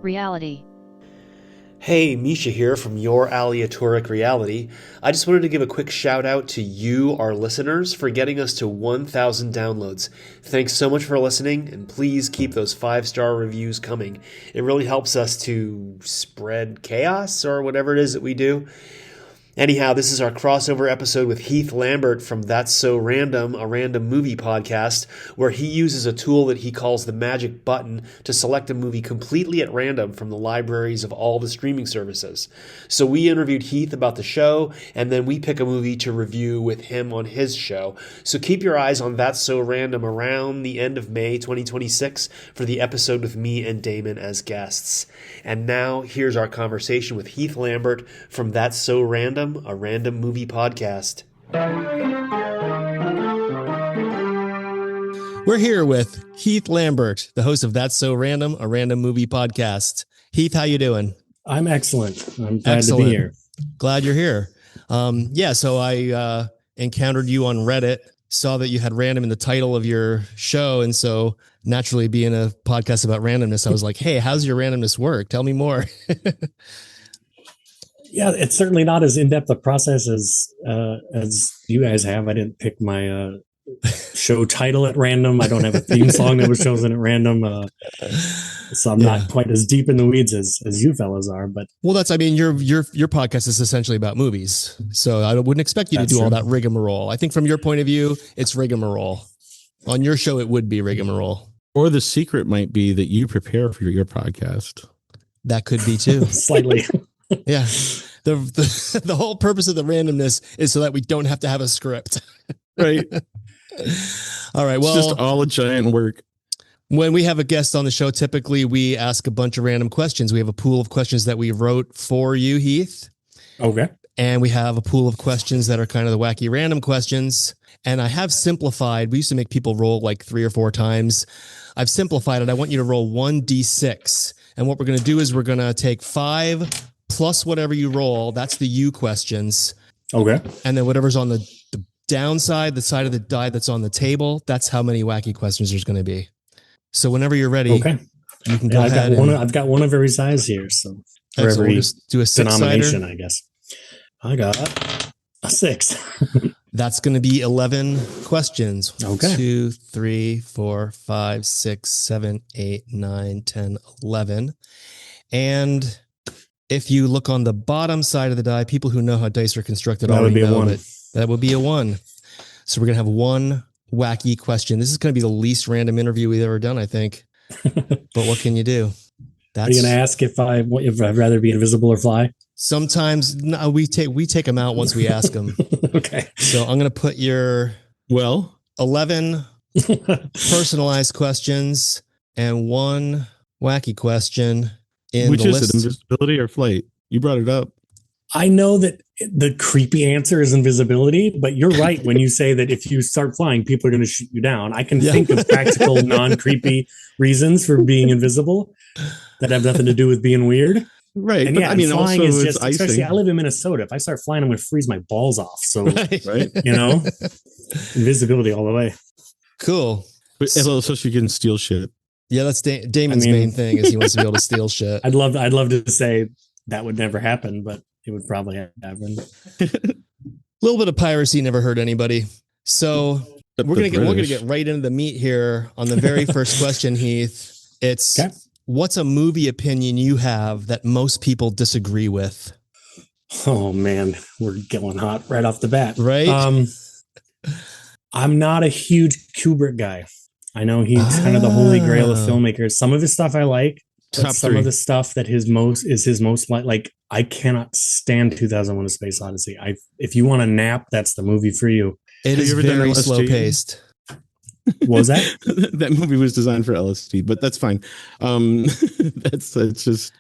Reality. Hey, Misha here from Your Aleatoric Reality. I just wanted to give a quick shout out to you, our listeners, for getting us to 1,000 downloads. Thanks so much for listening, and please keep those 5-star reviews coming. It really helps us to spread chaos or whatever it is that we do. Anyhow, this is our crossover episode with Heath Lambert from That's So Random, a random movie podcast, where he uses a tool that he calls the magic button to select a movie completely at random from the libraries of all the streaming services. So we interviewed Heath about the show, and then we pick a movie to review with him on his show. So keep your eyes on That's So Random around the end of May 2026 for the episode with me and Damon as guests. And now, here's our conversation with Heath Lambert from That's So Random, a random movie podcast. We're here with Heath Lambert, the host of That's So Random, a random movie podcast. Heath, how you doing? I'm excellent. I'm glad to be here. Glad you're here. So I encountered you on Reddit, saw that you had random in the title of your show, and so naturally, being a podcast about randomness, I was like, hey, how's your randomness work? Tell me more. Yeah, it's certainly not as in-depth a process as you guys have. I didn't pick my show title at random. I don't have a theme song that was chosen at random. So I'm not quite as deep in the weeds as you fellas are. But well, your podcast is essentially about movies. So I wouldn't expect you to do all that rigmarole. I think from your point of view, it's rigmarole. On your show, it would be rigmarole. Or the secret might be that you prepare for your podcast. That could be too. Slightly. Yeah. The whole purpose of the randomness is so that we don't have to have a script. Right. All right. Well, it's just all a giant work. When we have a guest on the show, typically we ask a bunch of random questions. We have a pool of questions that we wrote for you, Heath. Okay. And we have a pool of questions that are kind of the wacky random questions. And I have simplified. We used to make people roll like 3 or 4 times. I've simplified it. I want you to roll 1d6. And what we're going to do is we're going to take 5 plus whatever you roll. That's the you questions. Okay. And then whatever's on the downside, the side of the die that's on the table, that's how many wacky questions there's going to be. So whenever you're ready, you can go ahead. I've got one of every size here. So for every we'll just do a denomination, I guess. I got a 6. That's going to be 11 questions. Okay. 2, 3, 4, 5, 6, 7, 8, 9, 10, 11. And if you look on the bottom side of the die, people who know how dice are constructed already know that would be a 1. So we're going to have one wacky question. This is going to be the least random interview we've ever done, I think. But what can you do? Are you going to ask if I'd rather be invisible or fly? Sometimes no, we take them out once we ask them. Okay. So I'm going to put your 11 personalized questions and 1 wacky question in Which the is list. it, invisibility or flight? You brought it up. I know that the creepy answer is invisibility, but you're right when you say that if you start flying, people are going to shoot you down. I can think of practical, non-creepy reasons for being invisible that have nothing to do with being weird. Right. And but I mean, flying also is it's just, icing. especially I live in Minnesota. If I start flying, I'm going to freeze my balls off. So, Right. Invisibility all the way. Cool. But so you can steal shit. Yeah, that's Damon's main thing is he wants to be able to steal shit. I'd love to say that would never happen, but it would probably happen. A little bit of piracy never hurt anybody. So we're gonna get right into the meat here on the very first question, Heath. It's what's a movie opinion you have that most people disagree with? Oh man, we're going hot right off the bat. Right. I'm not a huge Kubrick guy. I know he's kind of the holy grail of filmmakers. Some of his stuff I like, but some of the stuff that his most like I cannot stand 2001: A Space Odyssey. If you want to nap, that's the movie for you. It is very slow paced. What was that? That movie was designed for LSD, but that's fine. It's just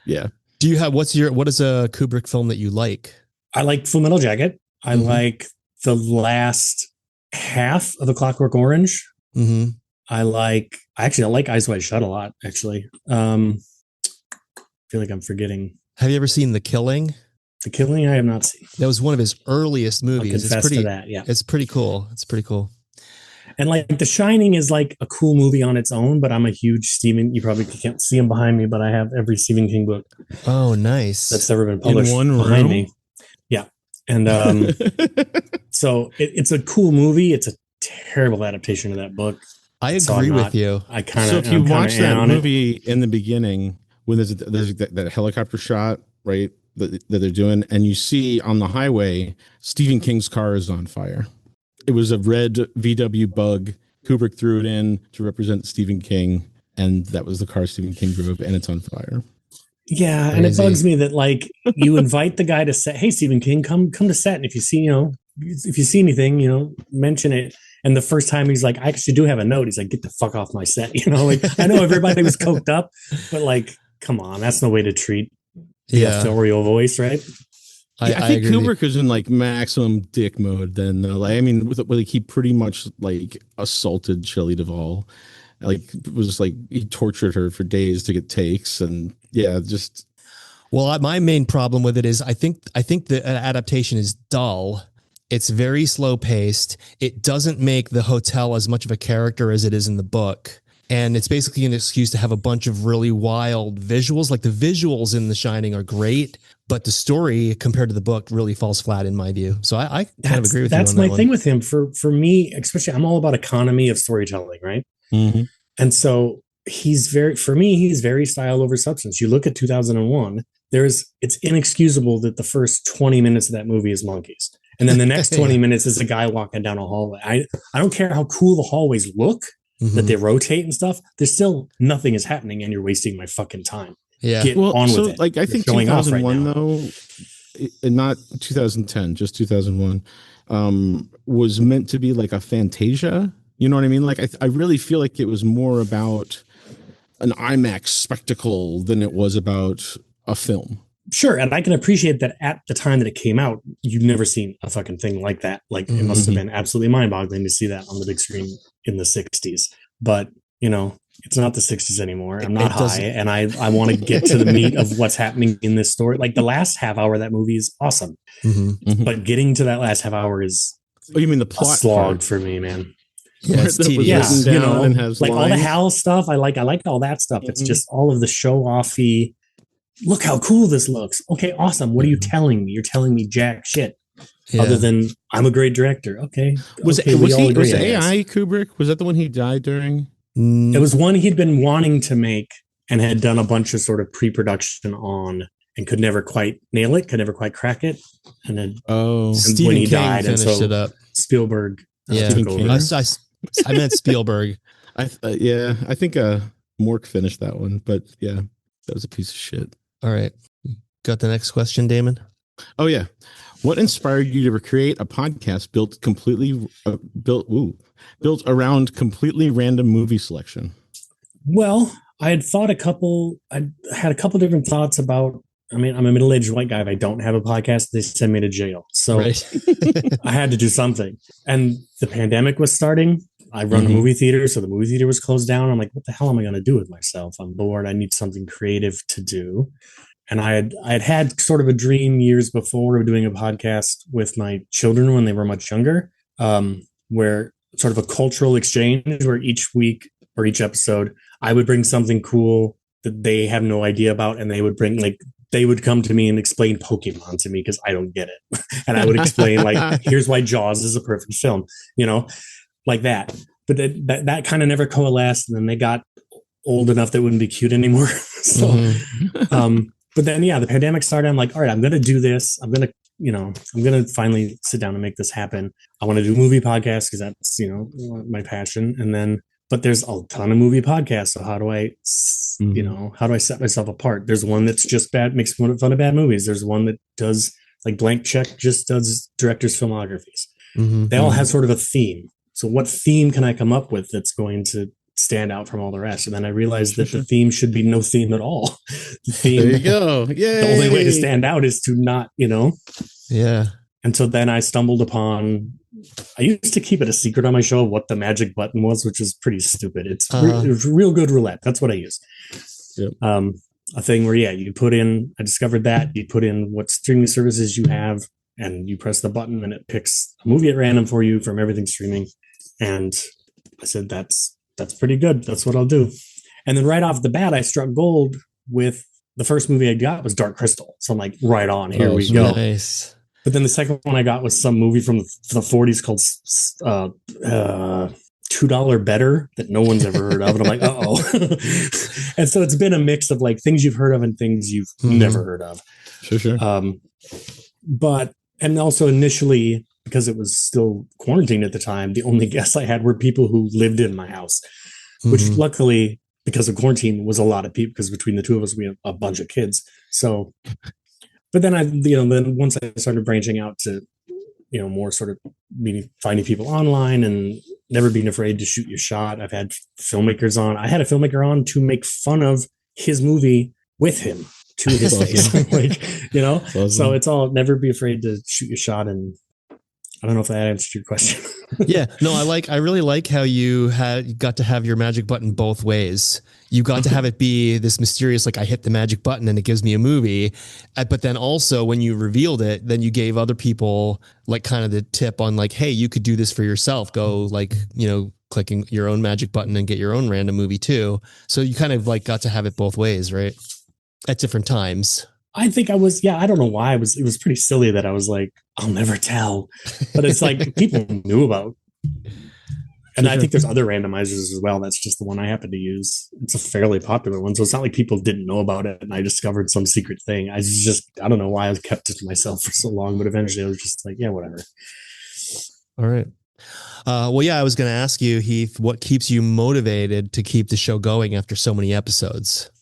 Do you have what is a Kubrick film that you like? I like Full Metal Jacket. I like the last half of A Clockwork Orange. Mm-hmm. I like Eyes Wide Shut a lot, actually. I feel like I'm forgetting. Have you ever seen The Killing? The Killing I have not seen. That was one of his earliest movies. I'll confess to that, yeah. It's pretty cool. And like The Shining is like a cool movie on its own, but I'm a huge Stephen. You probably can't see him behind me, but I have every Stephen King book. Oh, nice. That's ever been published in one behind room? me. Yeah, and so it's a cool movie. It's a terrible adaptation of that book. I agree with you. I kind of. So if you watch that movie in the beginning, when there's that helicopter shot, right, that they're doing, and you see on the highway, Stephen King's car is on fire. It was a red VW Bug. Kubrick threw it in to represent Stephen King, and that was the car Stephen King drove, and it's on fire. Yeah, crazy. And it bugs me that like you invite the guy to set. Hey, Stephen King, come to set, and if you see anything, mention it. And the first time he's like, I actually do have a note. He's like, get the fuck off my set. Like I know everybody was coked up, but like, come on, that's no way to treat the authorial voice, right? I think Kubrick is in like maximum dick mode. Then, he pretty much like assaulted Shelley Duvall. Like it was like he tortured her for days to get takes, and just. Well, my main problem with it is I think the adaptation is dull. It's very slow paced. It doesn't make the hotel as much of a character as it is in the book. And it's basically an excuse to have a bunch of really wild visuals. Like the visuals in The Shining are great, but the story compared to the book really falls flat in my view. So I kind of agree with you on that. That's my thing with him. For me, especially, I'm all about economy of storytelling, right? Mm-hmm. And so he's very style over substance. You look at 2001, it's inexcusable that the first 20 minutes of that movie is monkeys. And then the next 20 minutes is a guy walking down a hallway. I don't care how cool the hallways look, that they rotate and stuff. There's still nothing is happening, and you're wasting my fucking time. Yeah. Get on with it. Like I think 2001 though, not 2010, just 2001, was meant to be like a Fantasia. You know what I mean? Like I really feel like it was more about an IMAX spectacle than it was about a film. Sure, and I can appreciate that at the time that it came out, you'd never seen a fucking thing like that. Like it must have been absolutely mind-boggling to see that on the big screen in the 60s. But, it's not the 60s anymore. I'm not high, and I want to get to the meat of what's happening in this story. Like the last half hour of that movie is awesome. But getting to that last half hour is you mean the plot a slog for me, man. Yeah, it's tedious. And has like lines. All the Hal stuff. I like all that stuff. It's just all of the show-offy. Look how cool this looks. Okay, awesome. What are you telling me? You're telling me jack shit. Other than I'm a great director. Okay. Was AI Kubrick? Was that the one he died during? It was one he'd been wanting to make and had done a bunch of sort of pre-production on and could never quite nail it, could never quite crack it. And then when he died, and so it up. Spielberg took over. I meant Spielberg. I think Mork finished that one, but yeah, that was a piece of shit. All right. Got the next question, Damon? Oh, yeah. What inspired you to create a podcast built around completely random movie selection? Well, I had a couple different thoughts about, I'm a middle-aged white guy. If I don't have a podcast, they send me to jail. So I had to do something. And the pandemic was starting. I run a movie theater, so the movie theater was closed down. I'm like, what the hell am I going to do with myself? I'm bored. I need something creative to do. And I had sort of a dream years before of doing a podcast with my children when they were much younger, where sort of a cultural exchange where each week or each episode, I would bring something cool that they have no idea about. And they would come to me and explain Pokemon to me because I don't get it. And I would explain here's why Jaws is a perfect film, like that. But that kind of never coalesced. And then they got old enough that wouldn't be cute anymore. So, but then, the pandemic started. I'm like, all right, I'm going to do this. I'm going to finally sit down and make this happen. I want to do a movie podcast because that's, my passion. But there's a ton of movie podcasts. So how do I set myself apart? There's one that's just makes fun of bad movies. There's one that does like Blank Check, just does directors' filmographies. They all have sort of a theme. So what theme can I come up with that's going to stand out from all the rest? And then I realized that the theme should be no theme at all. The theme, there you go. Yay. The only way to stand out is to not, Yeah. And so then I stumbled upon, I used to keep it a secret on my show what the magic button was, which is pretty stupid. It's real good roulette. That's what I use. Yep. A thing where, you put in, I discovered that you put in what streaming services you have and you press the button and it picks a movie at random for you from everything streaming. And I said, that's pretty good. That's what I'll do. And then right off the bat, I struck gold with the first movie I got was Dark Crystal. So I'm like, right on, here we go. Nice. But then the second one I got was some movie from the 40s called $2 Better that no one's ever heard of. And I'm like, uh-oh. And so it's been a mix of like things you've heard of and things you've never heard of. Sure. And also initially, because it was still quarantined at the time, the only guests I had were people who lived in my house, which luckily, because of quarantine, was a lot of people, because between the two of us, we have a bunch of kids. So, but then then once I started branching out to, more sort of finding people online and never being afraid to shoot your shot. I've had filmmakers on. I had a filmmaker on to make fun of his movie with him to his face. Awesome. So it's all never be afraid to shoot your shot. And I don't know if that answered your question. Yeah, no, I really like how you got to have your magic button both ways. You got to have it be this mysterious, like I hit the magic button and it gives me a movie. But then also when you revealed it, then you gave other people like kind of the tip on like, hey, you could do this for yourself. Go like, clicking your own magic button and get your own random movie too. So you kind of like got to have it both ways, right? At different times. I think I was, I don't know why it was pretty silly that I was like, I'll never tell, but it's like people knew about. And I think there's other randomizers as well. That's just the one I happen to use. It's a fairly popular one. So it's not like people didn't know about it and I discovered some secret thing. I don't know why I kept it to myself for so long, but eventually I was just like, yeah, whatever. All right. I was going to ask you, Heath, what keeps you motivated to keep the show going after so many episodes?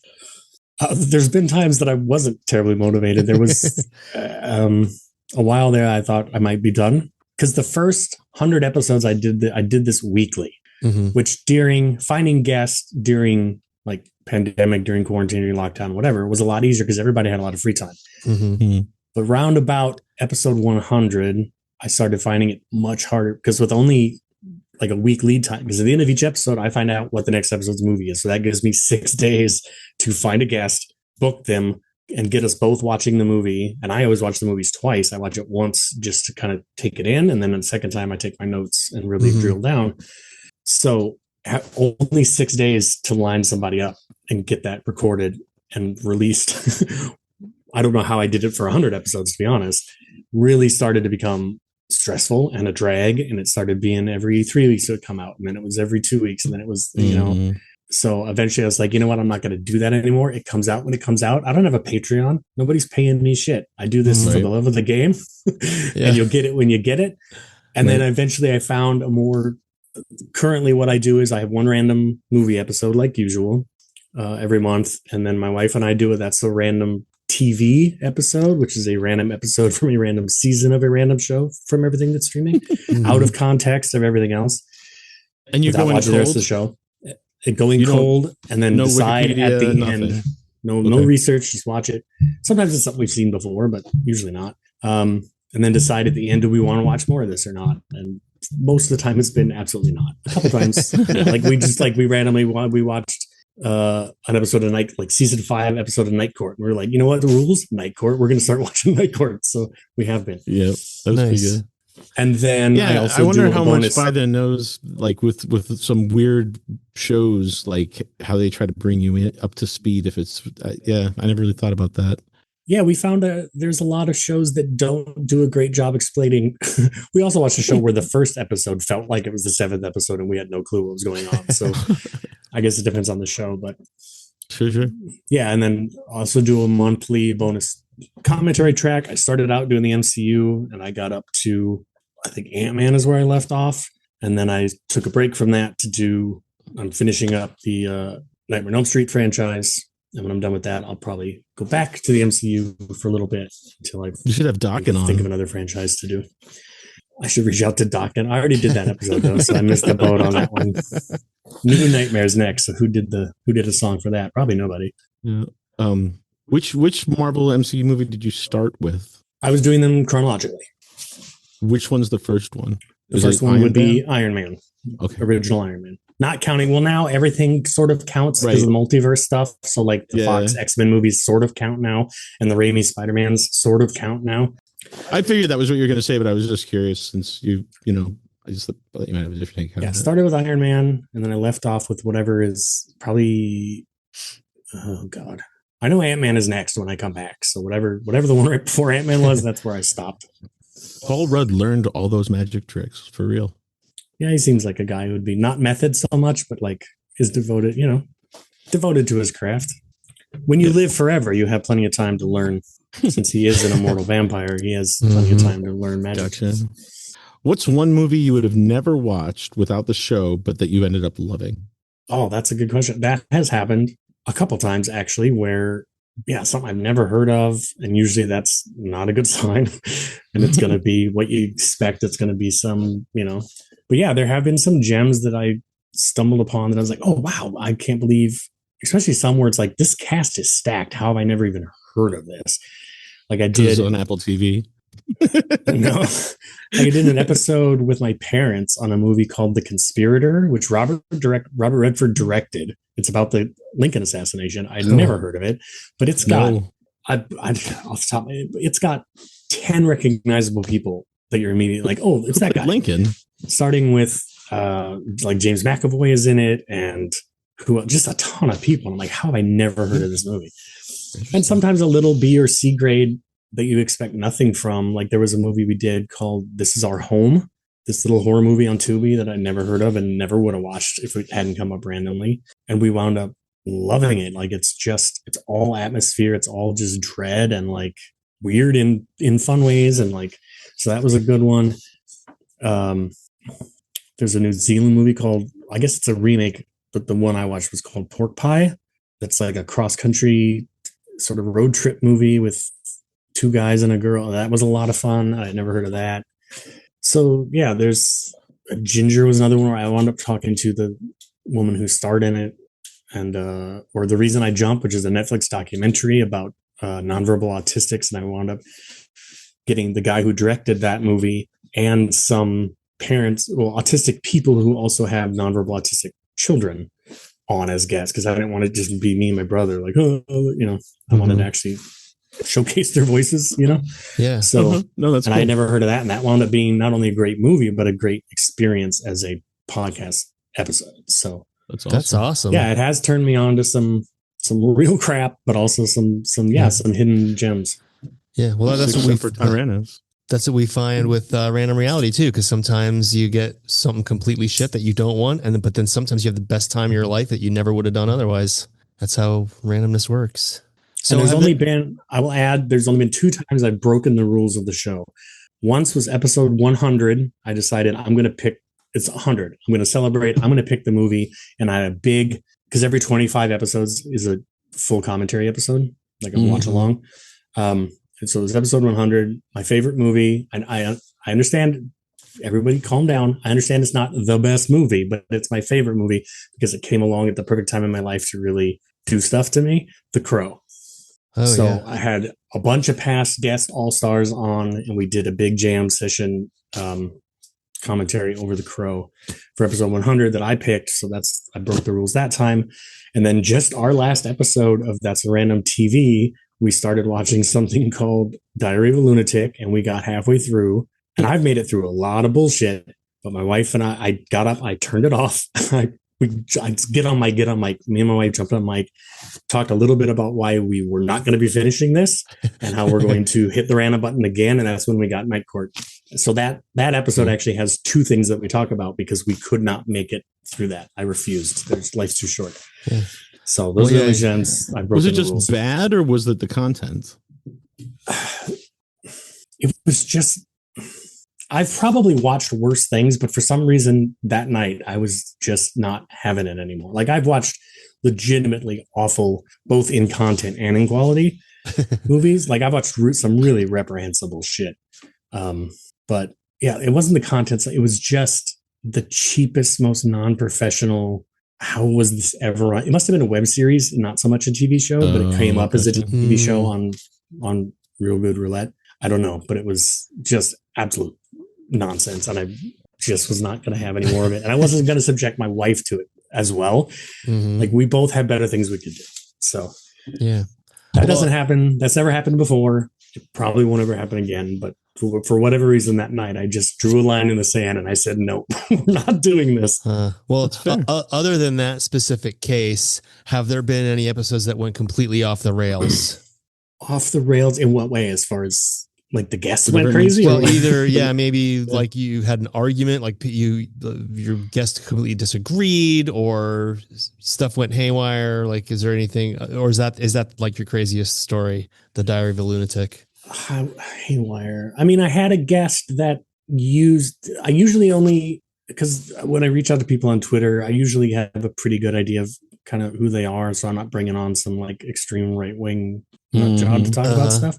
There's been times that I wasn't terribly motivated. There was a while there I thought I might be done, because the first 100 episodes I did this weekly, which during finding guests during like pandemic, during quarantine, during lockdown, whatever, was a lot easier because everybody had a lot of free time. But round about episode 100, I started finding it much harder, because with only like a week lead time, because at the end of each episode, I find out what the next episode's movie is. So that gives me 6 days to find a guest, book them, and get us both watching the movie. And I always watch the movies twice. I watch it once just to kind of take it in. And then the second time I take my notes and really drill down. So only 6 days to line somebody up and get that recorded and released. I don't know how I did it for 100 episodes, to be honest. Really started to become stressful and a drag, and it started being every 3 weeks it would come out, and then it was every 2 weeks, and then it was so eventually I was like, you know what, I'm not going to do that anymore. It comes out when it comes out. I don't have a Patreon. Nobody's paying me shit. I do this for the love of the game. And you'll get it when you get it. And then eventually I found currently what I do is I have one random movie episode like usual every month, and then my wife and I do it. That's a random TV episode, which is a random episode from a random season of a random show from everything that's streaming, out of context of everything else. And you're going watching the rest of the show, going cold, and then decide at the end. No research, just watch it. Sometimes it's something we've seen before, but usually not. And then decide at the end, do we want to watch more of this or not? And most of the time, it's been absolutely not. A couple times, we randomly watched an episode of season 5 episode of Night Court, and we're like, you know what, the rules, Night Court, we're going to start watching Night Court. So we have been. Yeah, that was pretty good. And then I wonder how much by then knows, like with some weird shows, like how they try to bring you up to speed. If it's I never really thought about that. Yeah, we found there's a lot of shows that don't do a great job explaining. We also watched a show where the first episode felt like it was the 7th episode, and we had no clue what was going on. So I guess it depends on the show, but sure. Yeah, and then also do a monthly bonus commentary track. I started out doing the MCU, and I got up to, I think, Ant-Man is where I left off, and then I took a break from that I'm finishing up the Nightmare on Elm Street franchise. And when I'm done with that, I'll probably go back to the MCU for a little bit until you should have Dokken on. Think of another franchise to do. I should reach out to Dokken. I already did that episode though, so I missed the boat on that one. New Nightmares next. So who did a song for that? Probably nobody. Yeah. Which Marvel MCU movie did you start with? I was doing them chronologically. Which one's the first one? The first one would be Iron Man. Okay. Original Iron Man. Not counting, well, now everything sort of counts because of the multiverse stuff. So like the Fox X-Men movies sort of count now, and the Raimi Spider-Mans sort of count now. I figured that was what you were going to say, but I was just curious since you I just thought you might have a different take on it. Started with Iron Man, and then I left off with whatever is probably, oh God. I know Ant-Man is next when I come back. So whatever the one right before Ant-Man was, that's where I stopped. Paul Rudd learned all those magic tricks for real. Yeah, he seems like a guy who would be not method so much, but like is devoted to his craft. When you live forever, you have plenty of time to learn. Since he is an immortal vampire, he has plenty of time to learn magic. Gotcha. What's one movie you would have never watched without the show, but that you ended up loving? Oh, that's a good question. That has happened a couple times actually, where something I've never heard of, and usually that's not a good sign. And it's going to be what you expect. It's going to be some, But yeah, there have been some gems that I stumbled upon that I was like, oh wow, I can't believe. Especially some where it's like, this cast is stacked. How have I never even heard of this? Like I did on Apple TV. No, I did an episode with my parents on a movie called The Conspirator, which Robert Redford directed. It's about the Lincoln assassination. I'd never heard of it, but it's got off the top, it's got 10 recognizable people that you're immediately like, oh, it's that guy. Lincoln. Starting with like James McAvoy is in it, and just a ton of people. I'm like, how have I never heard of this movie? And sometimes a little B or C grade that you expect nothing from. Like there was a movie we did called This Is Our Home, this little horror movie on Tubi that I never heard of and never would have watched if it hadn't come up randomly. And we wound up loving it. Like it's all atmosphere. It's all just dread and like weird in fun ways. And like, so that was a good one. There's a New Zealand movie called, I guess it's a remake, but the one I watched was called Pork Pie. That's like a cross-country sort of road trip movie with two guys and a girl. That was a lot of fun. I had never heard of that. So yeah, there's Ginger was another one where I wound up talking to the woman who starred in it, and or The Reason I Jump, which is a Netflix documentary about nonverbal autistics, and I wound up getting the guy who directed that movie and some parents, autistic people who also have nonverbal autistic children on as guests, because I didn't want to just be me and my brother, like, I wanted to actually showcase their voices, Yeah. So no, that's and cool. I never heard of that, and that wound up being not only a great movie but a great experience as a podcast episode. So that's awesome. Yeah, it has turned me on to some real crap, but also some hidden gems. Yeah, well, that's what that's what we find with random reality too, because sometimes you get something completely shit that you don't want, but then sometimes you have the best time of your life that you never would have done otherwise. That's how randomness works. So there's only been 2 times I've broken the rules of the show. Once was episode 100. I decided I'm going to pick, it's 100. I'm going to celebrate. I'm going to pick the movie. And I had a big, because every 25 episodes is a full commentary episode, like a watch along. And so it was episode 100, my favorite movie. And I understand, everybody calm down. I understand it's not the best movie, but it's my favorite movie because it came along at the perfect time in my life to really do stuff to me. The Crow. I had a bunch of past guest all-stars on, and we did a big jam session commentary over The Crow for episode 100 that I picked. So I broke the rules that time. And then just our last episode of That's a Random TV, we started watching something called Diary of a Lunatic, and we got halfway through. And I've made it through a lot of bullshit, but my wife and I got up, I turned it off. I get on mic. Me and my wife jumped on mic, talked a little bit about why we were not going to be finishing this and how we're going to hit the random button again. And that's when we got Night Court. So that episode actually has 2 things that we talk about because we could not make it through that. I refused. Life's too short. Yeah. So those are the gems. Was it just bad, or was it the content? It was just, I've probably watched worse things, but for some reason that night I was just not having it anymore. Like I've watched legitimately awful, both in content and in quality movies. Like I've watched some really reprehensible shit. But yeah, it wasn't the content. It was just the cheapest, most non-professional. How was this ever on? It must have been a web series, not so much a TV show, but it came up as a TV show on Real Good Roulette. I don't know, but it was just absolute nonsense, and I just was not going to have any more of it, and I wasn't going to subject my wife to it as well. Like we both had better things we could do. So yeah, that doesn't happen. That's never happened before. It probably won't ever happen again. But for whatever reason that night, I just drew a line in the sand and I said, no, we're not doing this. Other than that specific case, have there been any episodes that went completely off the rails? Off the rails in what way? As far as like the guests went crazy? Well, either, maybe like you had an argument, like your guest completely disagreed, or stuff went haywire. Like, is there anything, or is that like your craziest story, the Diary of a Lunatic? Haywire. I mean, I had a guest that I usually only, because when I reach out to people on Twitter, I usually have a pretty good idea of kind of who they are. So I'm not bringing on some like extreme right wing job to talk about stuff.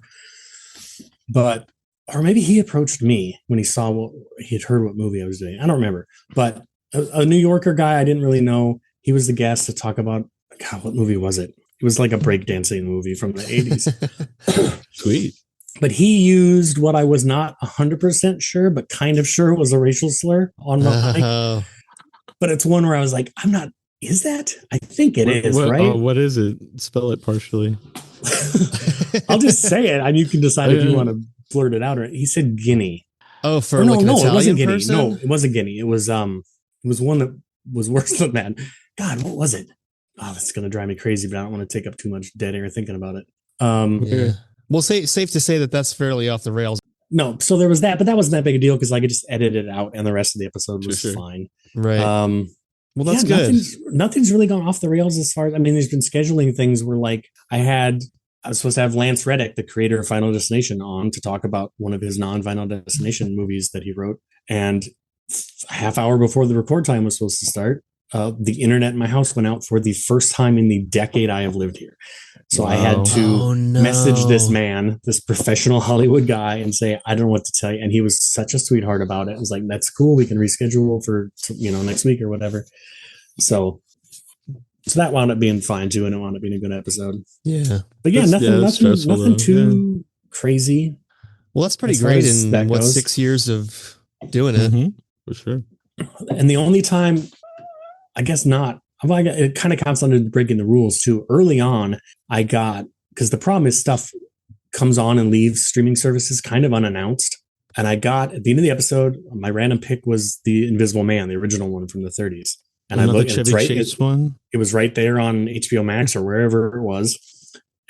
But, or maybe he approached me when he saw he had heard what movie I was doing. I don't remember, but a New Yorker guy I didn't really know. He was the guest to talk about, God, what movie was it? It was like a breakdancing movie from the 80s. Sweet. But he used what I was not 100% sure, but kind of sure was a racial slur on the mic. But it's one where I was like, I'm not, is that? I think it is, right? What is it? Spell it partially. I'll just say it, and you can decide if you want to blurt it out. Or he said Guinea. Oh, for an Italian it wasn't Guinea. person? No, it wasn't Guinea. It was one that was worse than that. God, what was it? Oh, that's gonna drive me crazy, but I don't want to take up too much dead air thinking about it. Yeah. Well, safe to say that that's fairly off the rails. No, so there was that, but that wasn't that big a deal because I could just edit it out, and the rest of the episode was fine. Right. Well, that's good. Nothing's really gone off the rails as far as, I mean, there's been scheduling things where like I was supposed to have Lance Reddick, the creator of Final Destination, on to talk about one of his non-Final Destination movies that he wrote. And a half hour before the record time was supposed to start, the internet in my house went out for the first time in the decade I have lived here. So I had to message this man, this professional Hollywood guy, and say, I don't know what to tell you. And he was such a sweetheart about it. I was like, that's cool. We can reschedule for, next week or whatever. So that wound up being fine too. And it wound up being a good episode. Yeah. But yeah, nothing too crazy. Well, that's pretty great in 6 years of doing it. Mm-hmm. For sure. And the only time, I guess not, it kind of counts under breaking the rules too. Early on, because the problem is stuff comes on and leaves streaming services kind of unannounced. And I got, at the end of the episode, my random pick was The Invisible Man, the original one from the 30s. And I looked, it was right there on HBO Max or wherever it was.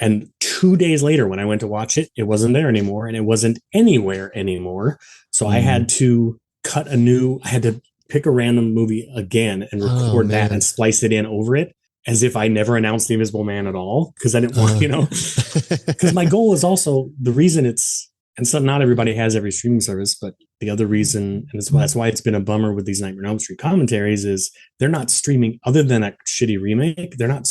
And 2 days later, when I went to watch it, it wasn't there anymore, and it wasn't anywhere anymore. So I had to I had to pick a random movie again and record that and splice it in over it as if I never announced The Invisible Man at all. Because I didn't want, because my goal is also the reason and so not everybody has every streaming service, but the other reason, and that's why it's been a bummer with these Nightmare on Elm Street commentaries, is they're not streaming, other than a shitty remake. They're not.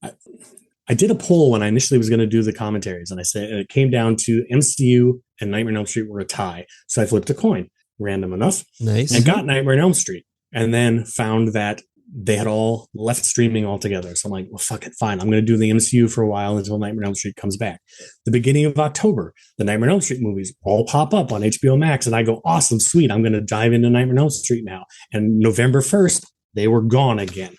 I did a poll when I initially was going to do the commentaries, and I said it came down to MCU and Nightmare on Elm Street were a tie. So I flipped a coin, random enough, nice, and got Nightmare on Elm Street, and then found that they had all left streaming altogether. So I'm like, well, fuck it, fine. I'm going to do the MCU for a while until Nightmare on Elm Street comes back. The beginning of October, the Nightmare on Elm Street movies all pop up on HBO Max, and I go, awesome, sweet. I'm going to dive into Nightmare on Elm Street now. And November 1st, they were gone again.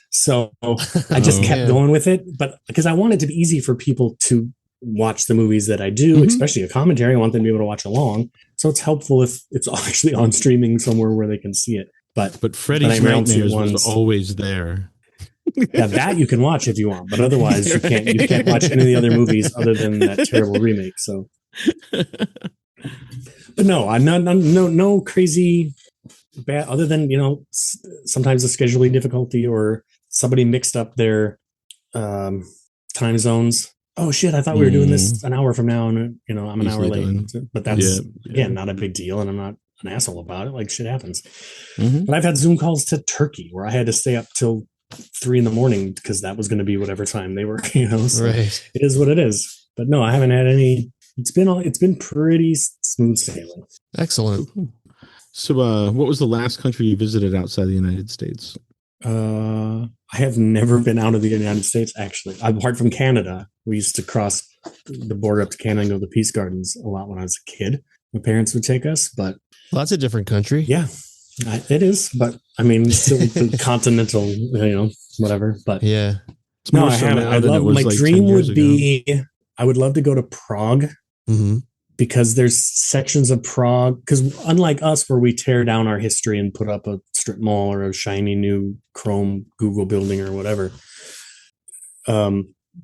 So I just kept going with it, but because I want it to be easy for people to watch the movies that I do, especially a commentary. I want them to be able to watch along. So it's helpful if it's actually on streaming somewhere where they can see it. But Freddy's Nightmares was always there. Yeah, that you can watch if you want, but otherwise you can't watch any of the other movies other than that terrible remake. So, but no, I'm no crazy bad. Other than sometimes the scheduling difficulty or somebody mixed up their time zones. Oh shit! I thought we were doing this an hour from now, and I'm an hour late. But that's again not a big deal, and I'm not an asshole about it. Like shit happens. But I've had Zoom calls to Turkey where I had to stay up till 3 a.m. because that was going to be whatever time they were. So right. It is what it is. But no, I haven't had any. It's been pretty smooth sailing. Excellent. So, what was the last country you visited outside the United States? I have never been out of the United States, actually. Apart from Canada. We used to cross the border up to Canada and go to the Peace Gardens a lot when I was a kid. My parents would take us, but... Well, that's a different country. Yeah, it is. But, I mean, still continental, whatever. But yeah. No, I haven't. My dream would be... I would love to go to Prague because there's sections of Prague, because unlike us where we tear down our history and put up a strip mall or a shiny new chrome Google building or whatever,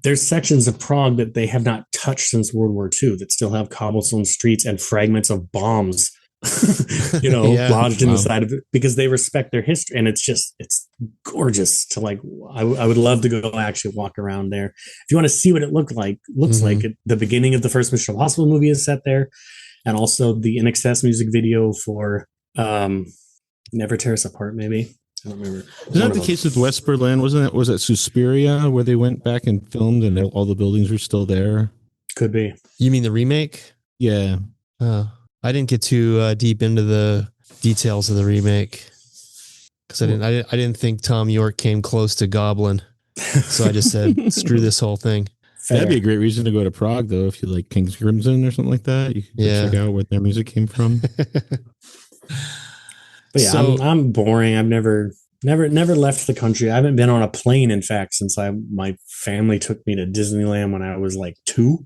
there's sections of Prague that they have not touched since World War II that still have cobblestone streets and fragments of bombs lodged in the side of it, because they respect their history. And it's gorgeous to like, I would love to go actually walk around there. If you want to see what it looks like the beginning of the first Mission Impossible movie is set there. And also the In Excess music video for Never Tear Us Apart, maybe. I don't remember. Is that the case with West Berlin? Was it Suspiria where they went back and filmed and all the buildings were still there? Could be. You mean the remake? Yeah. Oh, I didn't get too deep into the details of the remake because I didn't think Tom York came close to Goblin, so I just said screw this whole thing. Fair. That'd be a great reason to go to Prague, though. If you like King's Crimson or something like that, you can check out where their music came from. But yeah, so, I'm boring. I've never left the country. I haven't been on a plane, in fact, since my family took me to Disneyland when I was like 2.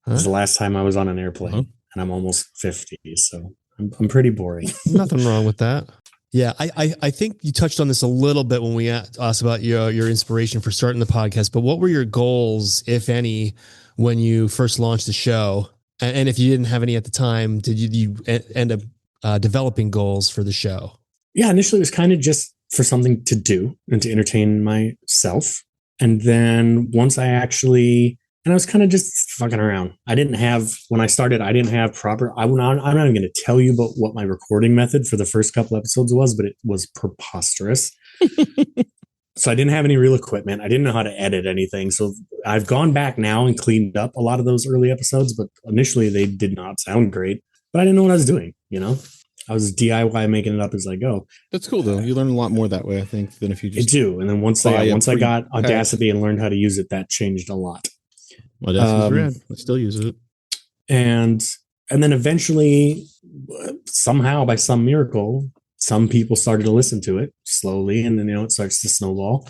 It was the last time I was on an airplane, and I'm almost 50, so I'm pretty boring. Nothing wrong with that. Yeah, I think you touched on this a little bit when we asked about your inspiration for starting the podcast. But what were your goals, if any, when you first launched the show? And if you didn't have any at the time, did you end up developing goals for the show? Yeah, initially it was kind of just for something to do and to entertain myself. And then once I was kind of just fucking around. When I started, I didn't have proper, I'm not even going to tell you about what my recording method for the first couple episodes was, but it was preposterous. So I didn't have any real equipment. I didn't know how to edit anything. So I've gone back now and cleaned up a lot of those early episodes, but initially they did not sound great. But I didn't know what I was doing, I was DIY making it up as I go. That's cool though. You learn a lot more that way, I think, than if you just do. And then once I got Audacity and learned how to use it, that changed a lot. Audacity's rad. I still use it. And then eventually, somehow by some miracle, some people started to listen to it slowly, and then it starts to snowball.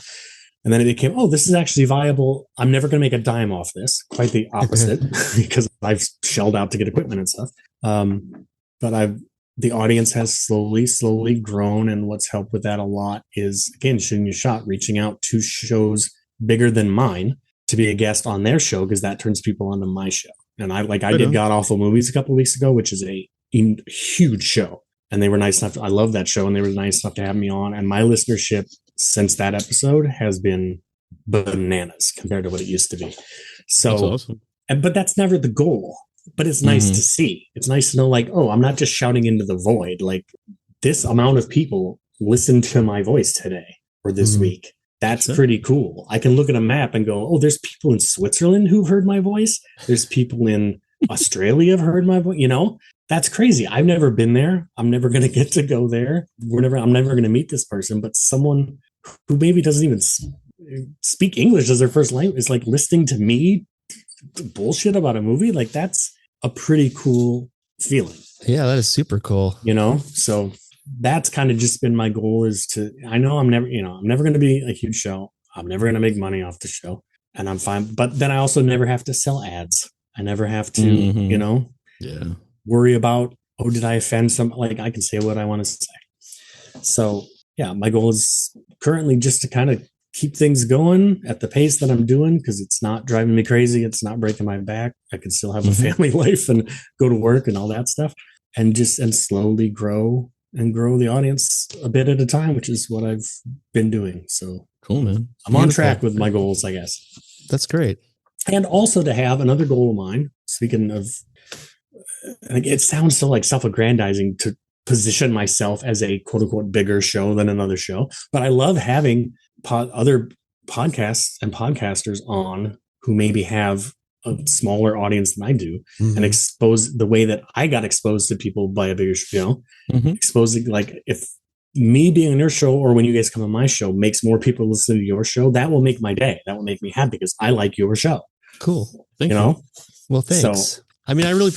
And then it became, this is actually viable. I'm never going to make a dime off this. Quite the opposite, because I've shelled out to get equipment and stuff. But the audience has slowly grown, and what's helped with that a lot is, again, shooting your shot, reaching out to shows bigger than mine to be a guest on their show, because that turns people onto my show. And I did God Awful Movies a couple of weeks ago, which is a huge show, and they were nice enough. I love that show, and they were nice enough to have me on. And my listenership since that episode has been bananas compared to what it used to be. So, that's awesome. But that's never the goal. But it's nice to see. It's nice to know, like, I'm not just shouting into the void. Like, this amount of people listened to my voice today or this week. That's pretty cool. I can look at a map and go, there's people in Switzerland who've heard my voice. There's people in Australia have heard my voice. That's crazy. I've never been there. I'm never going to get to go there. I'm never going to meet this person. But someone who maybe doesn't even speak English as their first language is like listening to me bullshit about a movie. Like, that's a pretty cool feeling. Yeah, that is super cool. So that's kind of just been my goal, is I know I'm never going to be a huge show. I'm never going to make money off the show, and I'm fine. But then I also never have to sell ads. I never have to, worry about, did I offend some? Like, I can say what I want to say. So yeah, my goal is currently just to kind of keep things going at the pace that I'm doing, because it's not driving me crazy. It's not breaking my back. I can still have a family life and go to work and all that stuff, and slowly grow the audience a bit at a time, which is what I've been doing. So cool, man. I'm on track with my goals, I guess. That's great. And also to have another goal of mine, speaking of, it sounds so like self-aggrandizing to position myself as a quote unquote bigger show than another show, but I love having other podcasts and podcasters on who maybe have a smaller audience than I do, and expose the way that I got exposed to people by a bigger show. Exposing, like, if me being on your show or when you guys come on my show makes more people listen to your show, that will make my day. That will make me happy because I like your show. Cool. Thank you. Well, thanks. So, I mean, I really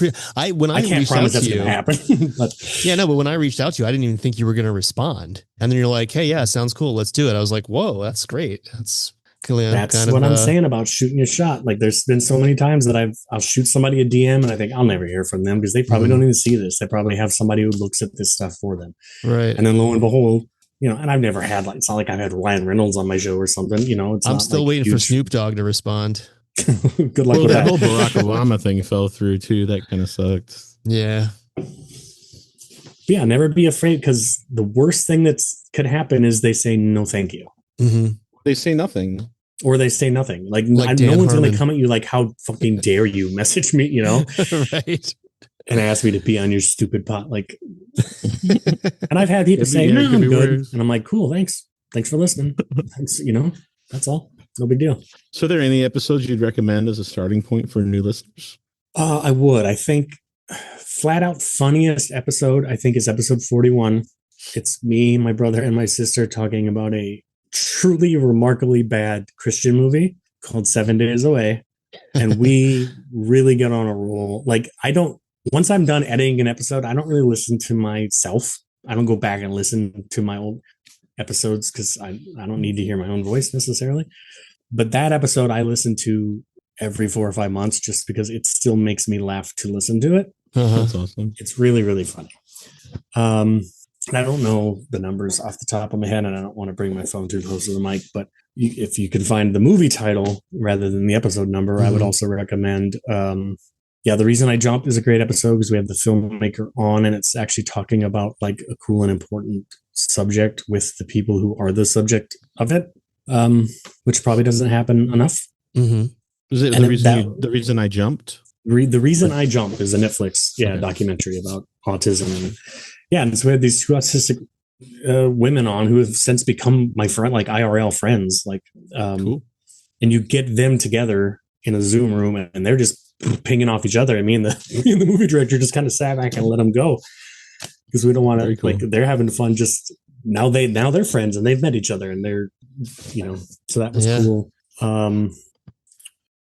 when I can't reached promise out to that's you, going to happen. But but when I reached out to you, I didn't even think you were going to respond. And then you're like, "Hey, yeah, sounds cool. Let's do it." I was like, "Whoa, that's great. That's what I'm saying about shooting a shot. Like there's been so many times that I'll shoot somebody a DM and I think I'll never hear from them because they probably don't even see this. They probably have somebody who looks at this stuff for them. Right. And then lo and behold, and I've never had it's not like I've had Ryan Reynolds on my show or something, I'm still waiting for Snoop Dogg to respond. Good luck with that. Whole Barack Obama thing fell through too. That kind of sucked. Yeah. Yeah. Never be afraid because the worst thing that could happen is they say no, thank you. Mm-hmm. They say nothing. Or they say nothing. Like no one's going to come at you like, how fucking dare you message me, Right. And ask me to be on your stupid pot. Like, and I've had people say, no, I'm good. Worse. And I'm like, cool, thanks. Thanks for listening. Thanks, that's all. No big deal. So are there any episodes you'd recommend as a starting point for new listeners? I would. I think flat out funniest episode, I think, is episode 41. It's me, my brother, and my sister talking about a truly remarkably bad Christian movie called 7 Days Away. And we really get on a roll. Like, once I'm done editing an episode, I don't really listen to myself. I don't go back and listen to my old episodes because I don't need to hear my own voice necessarily. But that episode I listen to every 4 or 5 months just because it still makes me laugh to listen to it. That's awesome. It's really, really funny. And I don't know the numbers off the top of my head, and I don't want to bring my phone too close to the mic, but if you can find the movie title rather than the episode number, I would also recommend, The Reason I Jumped is a great episode because we have the filmmaker on, and it's actually talking about like a cool and important subject with the people who are the subject of it, which probably doesn't happen enough. Mm-hmm. Is it the reason I jumped? The Reason I Jumped is a Netflix documentary about autism. And so we had these two autistic women on who have since become my friend, like IRL friends. Like, cool. And you get them together in a Zoom room and they're just pinging off each other. I mean, the movie director just kind of sat back and let them go because we don't want to, like, they're having fun. Just now they're friends and they've met each other and they're, so that was cool.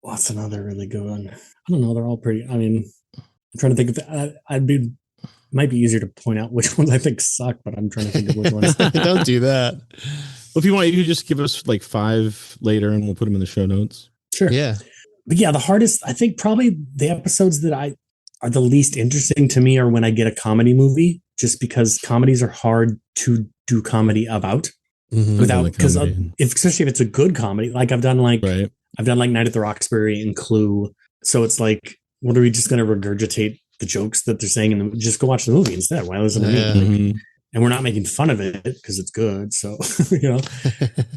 What's another really good one? I don't know. They're all pretty. I mean, I'm trying to think of. Might be easier to point out which ones I think suck, but I'm trying to think of which ones. Don't do that. Well, if you want, you could just give us like 5 later, and we'll put them in the show notes. Sure. Yeah. But the hardest, I think, probably the episodes that are the least interesting to me are when I get a comedy movie, just because comedies are hard to do comedy about without, because especially if it's a good comedy, like I've done like Night at the Roxbury and Clue. So it's like, what are we just going to regurgitate the jokes that they're saying and just go watch the movie instead? Why listen to me? And we're not making fun of it because it's good. So,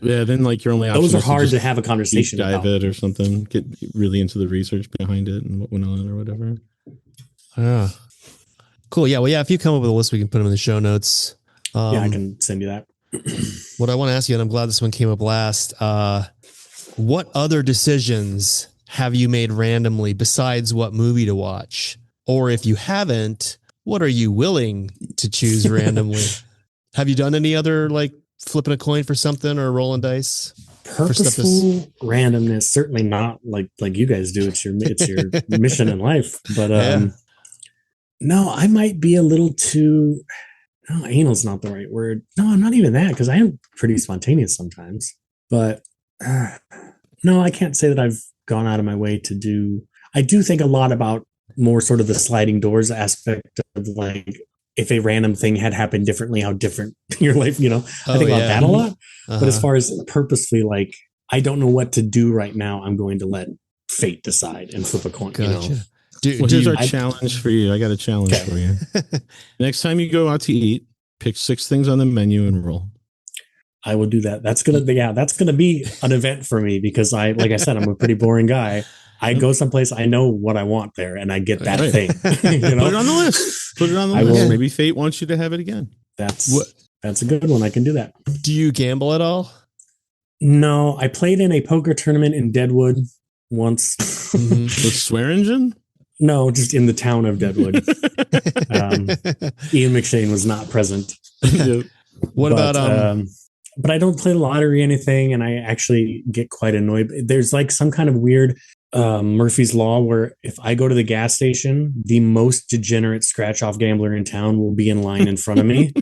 then like your only option those are hard to have a conversation dive it or something, get really into the research behind it and what went on or whatever. Cool. Yeah. Well, if you come up with a list, we can put them in the show notes. I can send you that. What I want to ask you, and I'm glad this one came up last. What other decisions have you made randomly besides what movie to watch? Or if you haven't, what are you willing to choose randomly? Have you done any other, like flipping a coin for something or rolling dice? Purposeful randomness, certainly not like you guys do. It's your mission in life. But no, I might be a little too. No, anal's not the right word. No, I'm not even that because I am pretty spontaneous sometimes. But no, I can't say that I've gone out of my way to do. I do think a lot about more sort of the sliding doors aspect of like if a random thing had happened differently, how different your life, I think about that a lot. But as far as purposely, like, I don't know what to do right now, I'm going to let fate decide and flip a coin. Gotcha. Here's our challenge for you. I got a challenge for you. Next time you go out to eat, pick 6 things on the menu and roll. I will do that. That's gonna be an event for me because like I said, I'm a pretty boring guy. I go someplace, I know what I want there, and I get that thing. Put it on the list. Put it on the list. Maybe fate wants you to have it again. That's a good one. I can do that. Do you gamble at all? No, I played in a poker tournament in Deadwood once. With Swear Engine? No, just in the town of Deadwood. Ian McShane was not present. What about but I don't play the lottery or anything, and I actually get quite annoyed. There's like some kind of weird Murphy's Law where if I go to the gas station, the most degenerate scratch off gambler in town will be in line in front of me,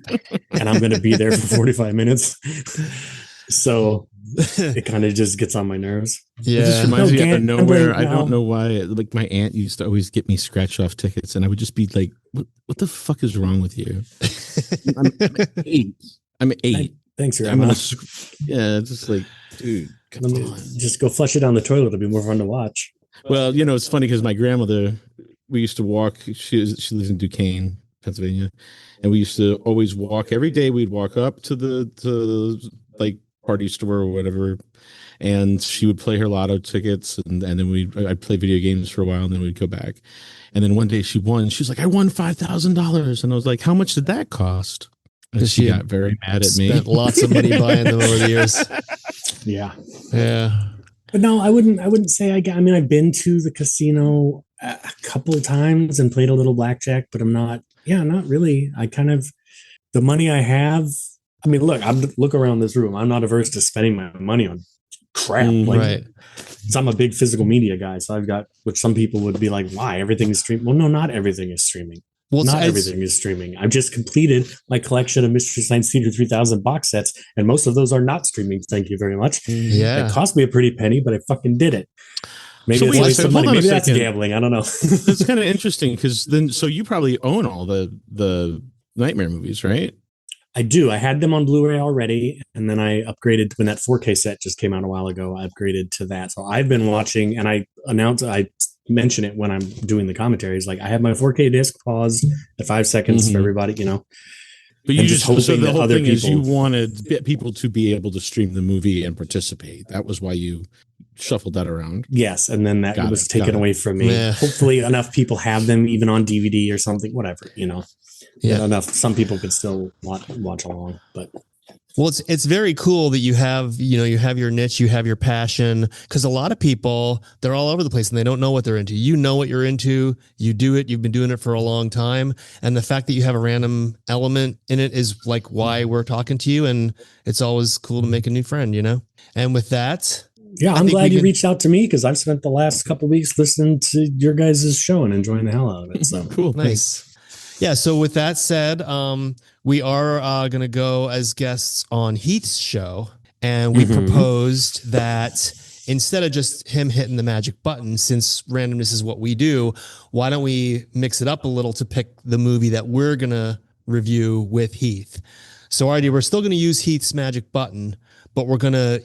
and I'm going to be there for 45 minutes. So it kind of just gets on my nerves. It just Yeah. reminds me out of gambling, nowhere. I no. don't know why. Like my aunt used to always get me scratch off tickets, and I would just be like, "What the fuck is wrong with you?" I'm 8. I'm 8. Thanks, I'm Grandma. yeah, just like, dude, come Let me on. just go flush it down the toilet. It'll be more fun to watch. Well, it's funny because my grandmother, we used to walk. She lives in Duquesne, Pennsylvania, and we used to always walk every day. We'd walk up to the like party store or whatever, and she would play her lotto tickets, and then I'd play video games for a while, and then we'd go back. And then one day she won. She was like, "I won $5,000," and I was like, "How much did that cost?" And she got very mad at me. Spent lots of money buying them over the years. Yeah. Yeah. But no, I wouldn't say I mean, I've been to the casino a couple of times and played a little blackjack, but not really. I kind of, the money I have, I mean, look around this room. I'm not averse to spending my money on crap. Right. So I'm a big physical media guy. So I've got, which some people would be like, why? Everything is streaming. Well, no, not everything is streaming. Well, Not everything is streaming. I've just completed my collection of Mystery Science Theater 3000 box sets, and most of those are not streaming. Thank you very much. Yeah. It cost me a pretty penny, but I fucking did it. Maybe it's a waste of money. Maybe that's gambling. I don't know. That's kind of interesting because then, so you probably own all the Nightmare movies, right? I do. I had them on Blu-ray already, and then I upgraded when that 4K set just came out a while ago. I upgraded to that. So I've been watching, and I mention it when I'm doing the commentaries. Like I have my 4K disc paused at 5 seconds for everybody, But you just so the whole thing is you people wanted people to be able to stream the movie and participate. That was why you shuffled that around. Yes, and then that was taken away from me. Yeah. Hopefully, enough people have them even on DVD or something. Whatever, Yeah. Enough. Some people could still watch along, but. Well, it's very cool that you have your niche, you have your passion, because a lot of people, they're all over the place and they don't know what they're into. You know what you're into, you do it, you've been doing it for a long time. And the fact that you have a random element in it is like why we're talking to you. And it's always cool to make a new friend, And with that. Yeah, I'm glad you reached out to me because I've spent the last couple of weeks listening to your guys' show and enjoying the hell out of it. So cool. Nice. Yeah. So with that said, we are going to go as guests on Heath's show. And we proposed that instead of just him hitting the magic button, since randomness is what we do, why don't we mix it up a little to pick the movie that we're going to review with Heath? So already we're still going to use Heath's magic button, but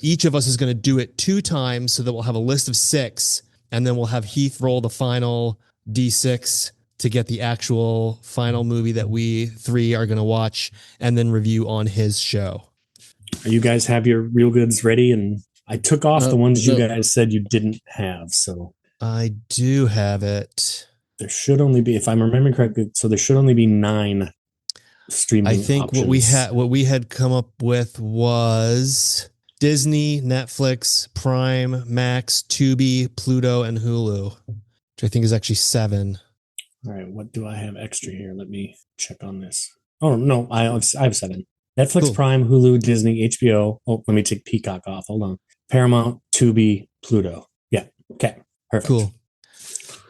each of us is going to do it 2 times so that we'll have a list of 6, and then we'll have Heath roll the final D6 to get the actual final movie that we 3 are going to watch and then review on his show. You guys have your real goods ready? And I took off the ones you guys said you didn't have. So I do have it. There should only be, if I'm remembering correctly, so there should only be 9 streaming I think options. what we had come up with was Disney, Netflix, Prime, Max, Tubi, Pluto, and Hulu, which I think is actually 7. All right, what do I have extra here? Let me check on this. Oh, no, I have 7. Netflix, Cool. Prime, Hulu, Disney, HBO. Oh, let me take Peacock off. Hold on. Paramount, Tubi, Pluto. Yeah, okay, perfect. Cool.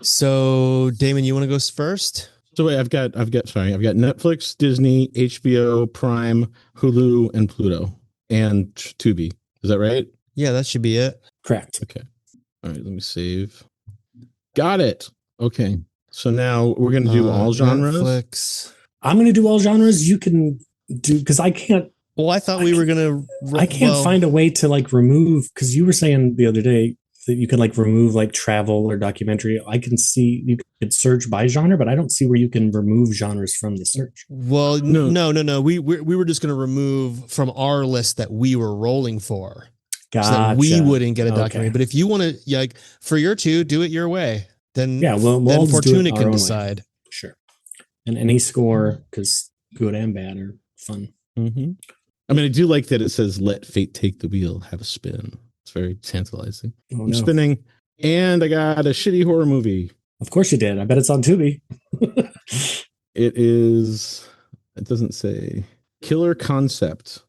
So, Damon, you want to go first? So wait, I've got Netflix, Disney, HBO, Prime, Hulu, and Pluto, and Tubi. Is that right? Yeah, that should be it. Correct. Okay. All right, let me save. Got it. Okay. So now we're going to do all genres. Netflix. I'm going to do all genres. You can do, because I can't. Well, I thought we were going to. I can't find a way to remove, because you were saying the other day that you could remove travel or documentary. I can see you could search by genre, but I don't see where you can remove genres from the search. Well, no. We were just going to remove from our list that we were rolling for. Gotcha. So that we wouldn't get a documentary. Okay. But if you want to, for your 2, do it your way. Then we'll Fortuna can can decide. Way. Sure. And any score, because good and bad are fun. Mm-hmm. I mean, I do like that it says "Let fate take the wheel, have a spin." It's very tantalizing. Oh, I'm spinning, and I got a shitty horror movie. Of course you did. I bet it's on Tubi. It is. It doesn't say. Killer Concept.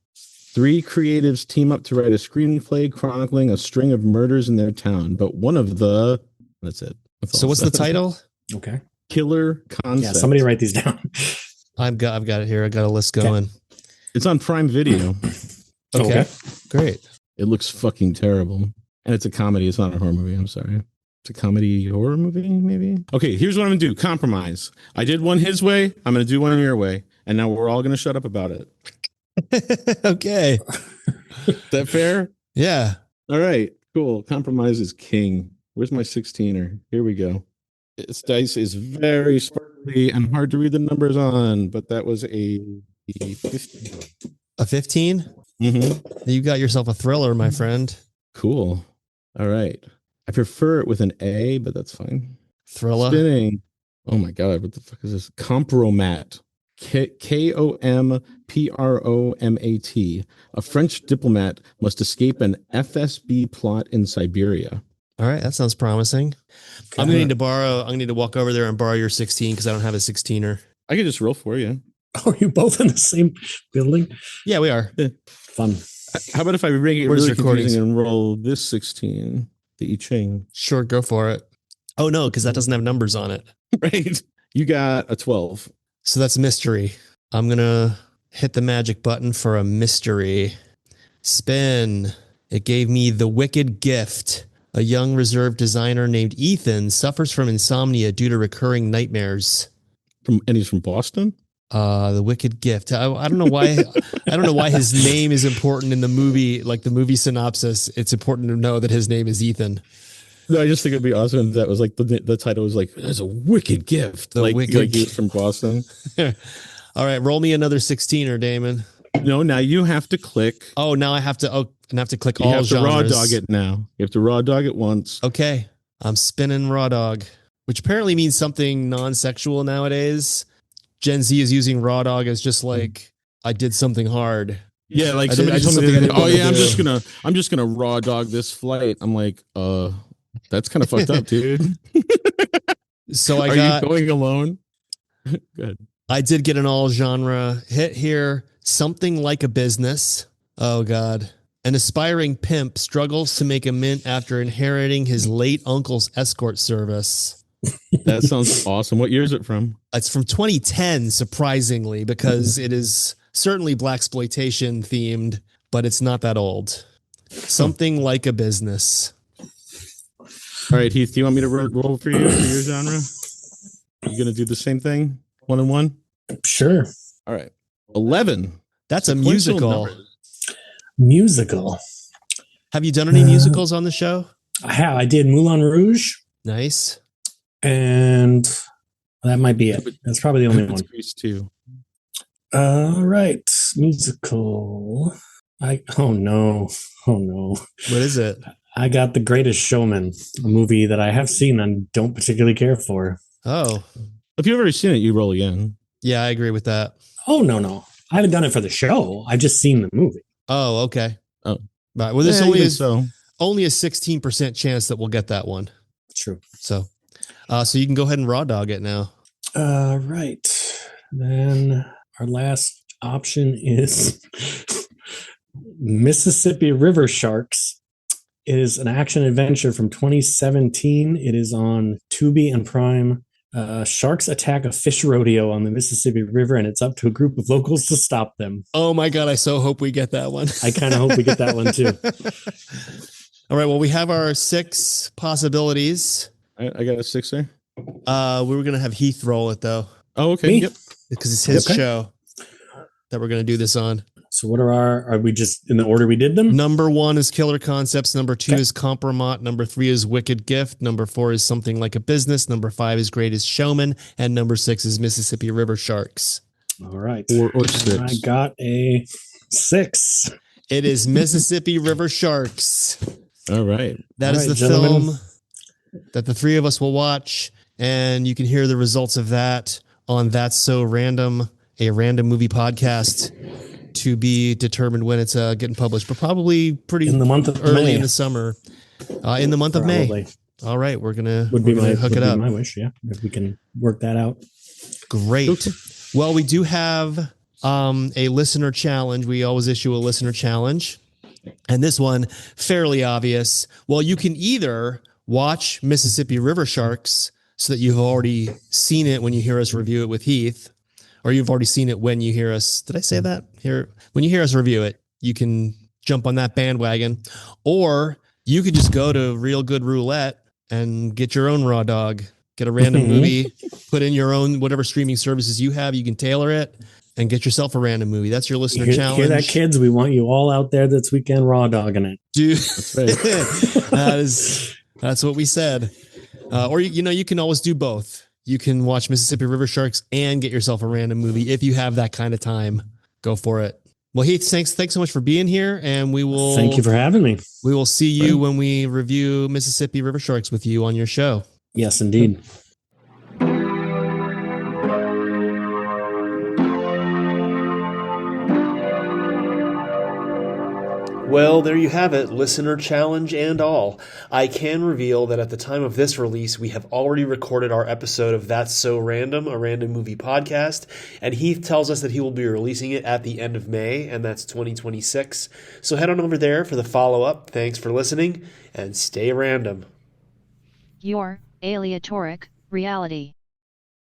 3 creatives team up to write a screenplay chronicling a string of murders in their town, but one of the. That's it. So what's the title? Okay. Killer Concept. Yeah, somebody write these down. I've got it here. I got a list going. It's on Prime Video. Okay. Great. It looks fucking terrible. And it's a comedy. It's not a horror movie. I'm sorry. It's a comedy horror movie, maybe. Okay, here's what I'm going to do. Compromise. I did one his way. I'm going to do one your way. And now we're all going to shut up about it. Okay. Is that fair? Yeah. All right, cool. Compromise is king. Where's my 16er? Here we go. This dice is very sparkly and hard to read the numbers on, but that was a 15. A 15? Mm-hmm. You got yourself a thriller, my friend. Cool. All right. I prefer it with an A, but that's fine. Thriller. Spinning. Oh my God. What the fuck is this? Compromat. Kompromat. A French diplomat must escape an FSB plot in Siberia. All right. That sounds promising. I'm going to need to walk over there and borrow your 16 because I don't have a 16er. I could just roll for you. Are you both in the same building? Yeah, we are. Fun. How about if I make it Where's really recordings? confusing and roll this 16, the I Ching? Sure. Go for it. Oh, no, because that doesn't have numbers on it. Right. You got a 12. So that's mystery. I'm going to hit the magic button for a mystery. Spin. It gave me The Wicked Gift. A young reserve designer named Ethan suffers from insomnia due to recurring nightmares. And he's from Boston? The Wicked Gift. I don't know why. I don't know why his name is important in the movie, like the movie synopsis. It's important to know that his name is Ethan. No, I just think it'd be awesome if that was like the title was like, "There's a wicked gift." Like he was from Boston. All right, roll me another 16er, Damon. No, now you have to click. Oh, now I have to. Oh, and I have to click You all have to genres. raw dog it now. You have to raw dog it once. Okay, I'm spinning raw dog, which apparently means something non-sexual nowadays. Gen Z is using raw dog as just like I did something hard. Yeah, like I somebody did told me, something I didn't "Oh want to yeah, do." I'm just gonna raw dog this flight." I'm like, that's kind of fucked up, dude. So Are you going alone? Good. I did get an all genre hit here. Something Like a Business. Oh God. An aspiring pimp struggles to make a mint after inheriting his late uncle's escort service. That sounds awesome. What year is it from? It's from 2010, surprisingly, because it is certainly blaxploitation themed, but it's not that old. Something Like a Business. All right, Heath, do you want me to roll for you for your genre? Are you going to do the same thing? 1 and 1? Sure. All right. 11. That's a Sequential musical. numbers. Musical. Have you done any musicals on the show? I did Moulin Rouge, Nice. and that might be it. That's probably the only one. Grease too. All right, musical. Oh no. What is it? I got The Greatest Showman, a movie that I have seen and don't particularly care for. Oh, If you've already seen it, you roll again. yeah, I agree with that. Oh no. I haven't done it for the show. I've just seen the movie. Oh, okay. Oh. Right. Well, this Yeah, only even is so. only a 16% chance that we'll get that one. True. So you can go ahead and raw dog it now. Right. Then our last option is Mississippi River Sharks. It is an action adventure from 2017. It is on Tubi and Prime. Sharks attack a fish rodeo on the Mississippi River, and it's up to a group of locals to stop them. Oh my God. I so hope we get that one. I kind of hope we get that one too. All right. Well, we have our 6 possibilities. I got a 6 there. We were going to have Heath roll it though, Oh, okay. Me? Yep. because it's his Okay. show that we're going to do this on. So what are we just in the order we did them? Number 1 is Killer Concepts. Number 2 Okay. is Compromat. Number 3 is Wicked Gift. Number 4 is Something Like a Business. Number 5 is Greatest Showman. And number 6 is Mississippi River Sharks. All right. Or 6. I got a 6. It is Mississippi River Sharks. All right. That All is right, the gentlemen. film that the 3 of us will watch. And you can hear the results of that on That's So Random, a random movie podcast, to be determined when it's getting published, but probably pretty In the month of early May. in the summer. In the month of May. Probably. All right, we're gonna Would be hook would it be up. my wish, yeah. If we can work that out. Great. Well, we do have a listener challenge. We always issue a listener challenge, and this one fairly obvious. Well, you can either watch Mississippi River Sharks so that you've already seen it when you hear us review it with Heath, or you've already seen it when you hear us. Did I say that here? When you hear us review it, you can jump on that bandwagon. Or you could just go to Real Good Roulette and get your own raw dog, get a random movie, put in your own whatever streaming services you have. You can tailor it and get yourself a random movie. That's your listener challenge. Hear that, kids? We want you all out there this weekend raw dogging it. Dude, that's what we said. Or you can always do both. You can watch Mississippi River Sharks and get yourself a random movie if you have that kind of time. Go for it. Well, Heath, thanks so much for being here, and we will. Thank you for having me. We will see you when we review Mississippi River Sharks with you on your show. Yes, indeed. Well, there you have it, listener challenge and all. I can reveal that at the time of this release, we have already recorded our episode of That's So Random, a random movie podcast, and Heath tells us that he will be releasing it at the end of May, and that's 2026. So head on over there for the follow-up. Thanks for listening, and stay random. Your aleatoric reality.